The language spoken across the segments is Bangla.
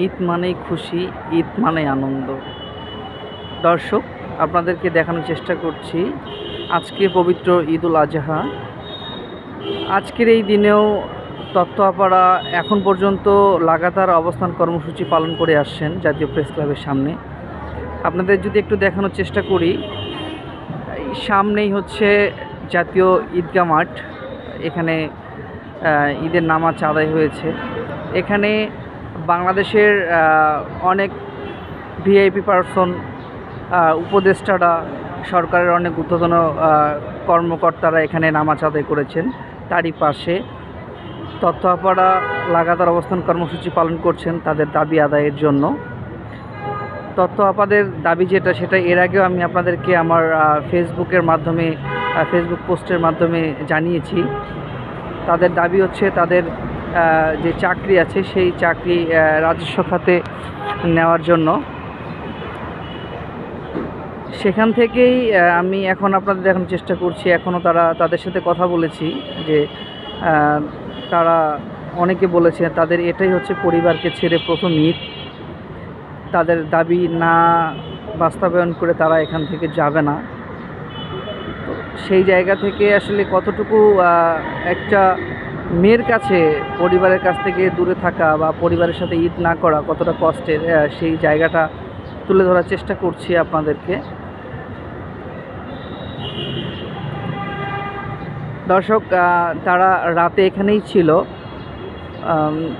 ঈদ মানেই খুশি, ঈদ মানেই আনন্দ। দর্শক, আপনাদেরকে দেখানোর চেষ্টা করছি আজকে পবিত্র ঈদুল আজহা। আজকের এই দিনেও তত্ত্বআপারা এখন পর্যন্ত লাগাতার অবস্থান কর্মসূচি পালন করে আসছেন জাতীয় প্রেস ক্লাবের সামনে। আপনাদের যদি একটু দেখানোর চেষ্টা করি, এই সামনেই হচ্ছে জাতীয় ঈদগাহ মাঠ। এখানে ঈদের নামাজ আদায় হয়েছে। এখানে বাংলাদেশের অনেক ভিআইপি পারসন, উপদেষ্টারা, সরকারের অনেক ঊর্ধ্বতন কর্মকর্তারা এখানে নামাজ আদায় করেছেন। তারই পাশে তত্ত্বআপারা লাগাতার অবস্থান কর্মসূচি পালন করছেন তাদের দাবি আদায়ের জন্য। তত্ত্বআপাদের দাবি যেটা, সেটা এর আগেও আমি আপনাদেরকে আমার ফেসবুকের মাধ্যমে, ফেসবুক পোস্টের মাধ্যমে জানিয়েছি। তাদের দাবি হচ্ছে তাদের যে চাকরি আছে সেই চাকরি রাজস্ব খাতে নেওয়ার জন্য। সেখান থেকেই আমি এখন আপনাদের দেখানোর চেষ্টা করছি। এখনও তাদের সাথে কথা বলেছি যে তারা অনেকে বলেছে তাদের এটাই হচ্ছে পরিবারকে ছেড়ে প্রথম ঈদ। তাদের দাবি না বাস্তবায়ন করে তারা এখান থেকে যাবে না। তো সেই জায়গা থেকে আসলে কতটুকু একটা মেয়ের কাছে পরিবারের কাছ থেকে দূরে থাকা বা পরিবারের সাথে ঈদ না করা কতটা কষ্টের, সেই জায়গাটা তুলে ধরার চেষ্টা করছি আপনাদেরকে। দর্শক, তারা রাতে এখানেই ছিল।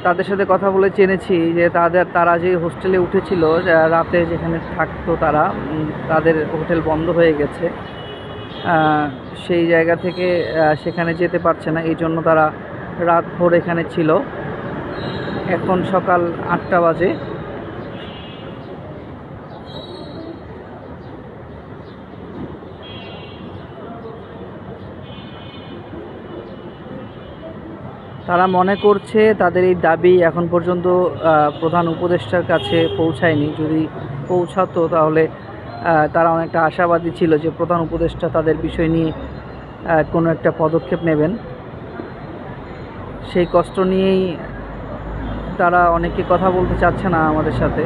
তাদের সাথে কথা বলে জেনেছি যে তারা যে হোস্টেলে উঠেছিল, রাতে যেখানে থাকতো তারা, তাদের হোটেল বন্ধ হয়ে গেছে। সেই জায়গা থেকে সেখানে যেতে পারছে না, এই জন্য তারা রাতভর এখানে ছিল। এখন সকাল 8টা বাজে। তারা মনে করছে তাদের এই দাবি এখন পর্যন্ত প্রধান উপদেষ্টার কাছে পৌঁছায়নি। যদি পৌঁছাতো তাহলে তারা অনেকটা আশাবাদী ছিল যে প্রধান উপদেষ্টা তাদের বিষয় নিয়ে কোনো একটা পদক্ষেপ নেবেন। সেই কষ্ট নিয়েই তারা অনেকে কথা বলতে চাচ্ছে না আমাদের সাথে।